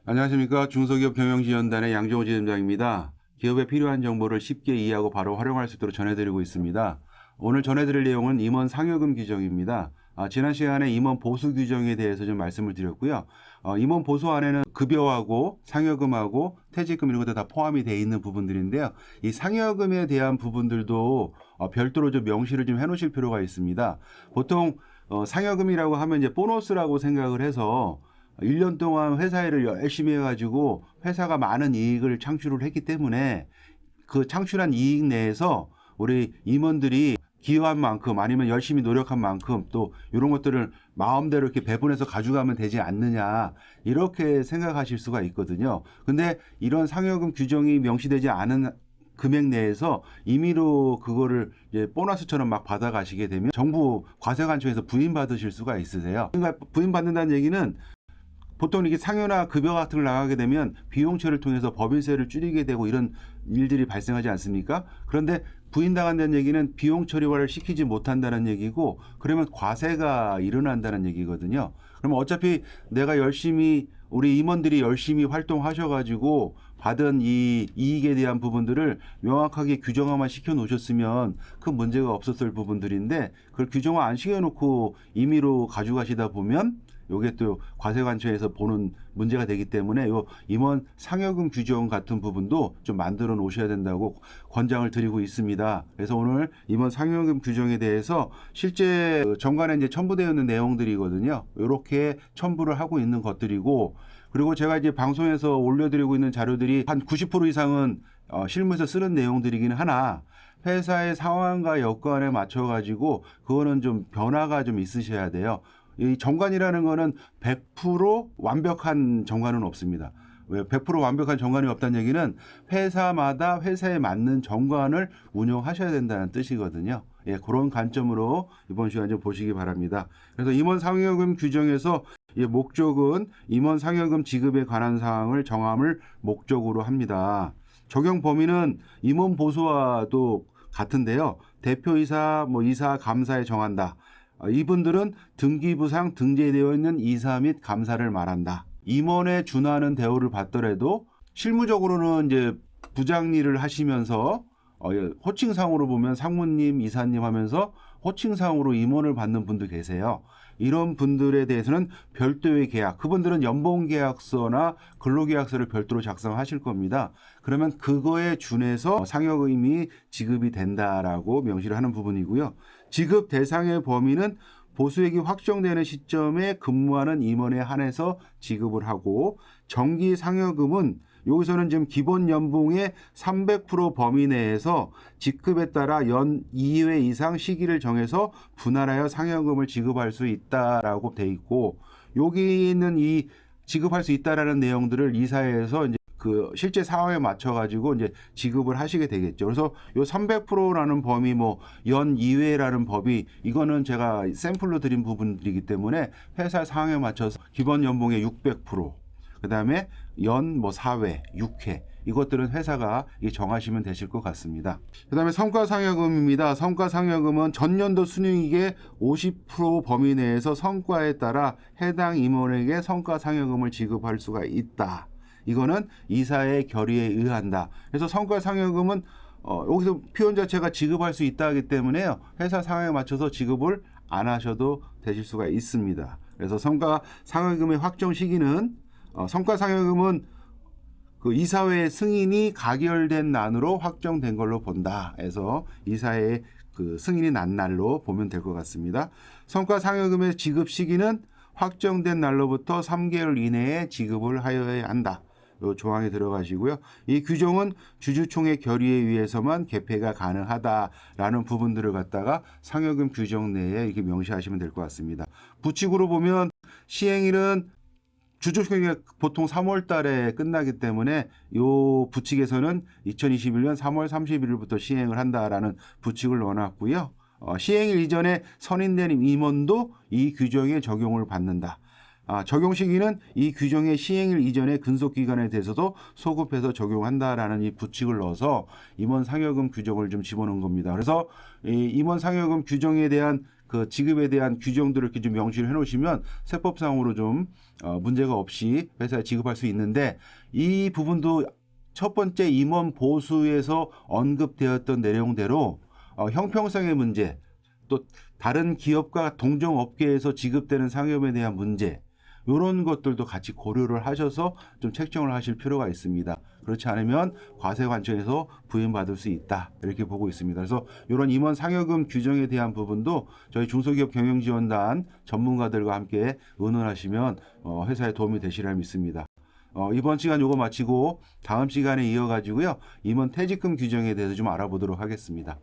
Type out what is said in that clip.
안녕하십니까. 중소기업 경영지원단의 양정호 지점장입니다. 기업에 필요한 정보를 쉽게 이해하고 바로 활용할 수 있도록 전해드리고 있습니다. 오늘 전해드릴 내용은 임원 상여금 규정입니다. 지난 시간에 임원 보수 규정에 대해서 좀 말씀을 드렸고요. 임원 보수 안에는 급여하고 상여금하고 퇴직금 이런 것들 다 포함이 되어 있는 부분들인데요. 이 상여금에 대한 부분들도 별도로 좀 명시를 좀 해놓으실 필요가 있습니다. 보통 상여금이라고 하면 이제 보너스라고 생각을 해서 1년 동안 회사 일을 열심히 해가지고 회사가 많은 이익을 창출을 했기 때문에 그 창출한 이익 내에서 우리 임원들이 기여한 만큼 아니면 열심히 노력한 만큼 또 이런 것들을 마음대로 이렇게 배분해서 가져가면 되지 않느냐 이렇게 생각하실 수가 있거든요. 근데 이런 상여금 규정이 명시되지 않은 금액 내에서 임의로 그거를 이제 보너스처럼 막 받아가시게 되면 정부 과세관청에서 부인받으실 수가 있으세요. 그러니까 부인받는다는 얘기는 보통 이게 상여나 급여 같은 걸 나가게 되면 비용처리를 통해서 법인세를 줄이게 되고 이런 일들이 발생하지 않습니까? 그런데 부인당한다는 얘기는 비용 처리화를 시키지 못한다는 얘기고 그러면 과세가 일어난다는 얘기거든요. 그러면 어차피 내가 열심히 우리 임원들이 열심히 활동하셔가지고 받은 이 이익에 대한 부분들을 명확하게 규정화만 시켜 놓으셨으면 큰 문제가 없었을 부분들인데 그걸 규정화 안 시켜놓고 임의로 가져가시다 보면 요게 또 과세관청에서 보는 문제가 되기 때문에 요 임원 상여금 규정 같은 부분도 좀 만들어 놓으셔야 된다고 권장을 드리고 있습니다. 그래서 오늘 임원 상여금 규정에 대해서 실제 정관에 이제 첨부되어 있는 내용들이거든요. 이렇게 첨부를 하고 있는 것들이고 그리고 제가 이제 방송에서 올려드리고 있는 자료들이 한 90% 이상은 실무에서 쓰는 내용들이긴 하나 회사의 상황과 여건에 맞춰 가지고 그거는 좀 변화가 좀 있으셔야 돼요. 이 정관이라는 거는 100% 완벽한 정관은 없습니다. 왜 100% 완벽한 정관이 없다는 얘기는 회사마다 회사에 맞는 정관을 운영하셔야 된다는 뜻이거든요. 예, 그런 관점으로 이번 시간 좀 보시기 바랍니다. 그래서 임원 상여금 규정에서 이 목적은 임원 상여금 지급에 관한 사항을 정함을 목적으로 합니다. 적용 범위는 임원 보수와도 같은데요. 대표이사, 이사, 감사에 정한다. 이분들은 등기부상 등재되어 있는 이사 및 감사를 말한다. 임원에 준하는 대우를 받더라도 실무적으로는 이제 부장 일을 하시면서 호칭상으로 보면 상무님, 이사님 하면서 호칭상으로 임원을 받는 분도 계세요. 이런 분들에 대해서는 별도의 계약, 그분들은 연봉계약서나 근로계약서를 별도로 작성하실 겁니다. 그러면 그거에 준해서 상여금이 지급이 된다라고 명시를 하는 부분이고요. 지급 대상의 범위는 보수액이 확정되는 시점에 근무하는 임원에 한해서 지급을 하고 정기 상여금은 여기서는 지금 기본 연봉의 300% 범위 내에서 직급에 따라 연 2회 이상 시기를 정해서 분할하여 상여금을 지급할 수 있다라고 돼 있고 여기 있는 이 지급할 수 있다라는 내용들을 이사회에서 이제 그 실제 상황에 맞춰 가지고 이제 지급을 하시게 되겠죠. 그래서 요 300%라는 범위 연 2회라는 법이 이거는 제가 샘플로 드린 부분들이기 때문에 회사 상황에 맞춰서 기본 연봉의 600%, 그다음에 연 4회, 6회 이것들은 회사가 정하시면 되실 것 같습니다. 그다음에 성과상여금입니다. 성과상여금은 전년도 순이익의 50% 범위 내에서 성과에 따라 해당 임원에게 성과상여금을 지급할 수가 있다. 이거는 이사의 결의에 의한다. 그래서 성과상여금은 여기서 표현 자체가 지급할 수 있다 하기 때문에요. 회사 상황에 맞춰서 지급을 안 하셔도 되실 수가 있습니다. 그래서 성과상여금의 확정 시기는 성과상여금은 그 이사회 승인이 가결된 난으로 확정된 걸로 본다. 해서 이사회 그 승인이 난 날로 보면 될 것 같습니다. 성과상여금의 지급 시기는 확정된 날로부터 3개월 이내에 지급을 하여야 한다. 요 조항에 들어가시고요. 이 규정은 주주총회 결의에 의해서만 개폐가 가능하다라는 부분들을 갖다가 상여금 규정 내에 이렇게 명시하시면 될 것 같습니다. 부칙으로 보면 시행일은 주주총회가 보통 3월 달에 끝나기 때문에 요 부칙에서는 2021년 3월 31일부터 시행을 한다라는 부칙을 넣어놨고요. 시행일 이전에 선임된 임원도 이 규정에 적용을 받는다. 적용 시기는 이 규정의 시행일 이전의 근속기간에 대해서도 소급해서 적용한다라는 이 부칙을 넣어서 임원 상여금 규정을 좀 집어넣은 겁니다. 그래서 이 임원 상여금 규정에 대한 그 지급에 대한 규정들을 이렇게 좀 명시를 해놓으시면 세법상으로 좀 문제가 없이 회사에 지급할 수 있는데 이 부분도 첫 번째 임원 보수에서 언급되었던 내용대로 형평성의 문제 또 다른 기업과 동종업계에서 지급되는 상여금에 대한 문제 이런 것들도 같이 고려를 하셔서 좀 책정을 하실 필요가 있습니다. 그렇지 않으면 과세관청에서 부인받을 수 있다 이렇게 보고 있습니다. 그래서 이런 임원 상여금 규정에 대한 부분도 저희 중소기업 경영지원단 전문가들과 함께 의논하시면 회사에 도움이 되시리라 믿습니다. 이번 시간 요거 마치고 다음 시간에 이어가지고요 임원 퇴직금 규정에 대해서 좀 알아보도록 하겠습니다.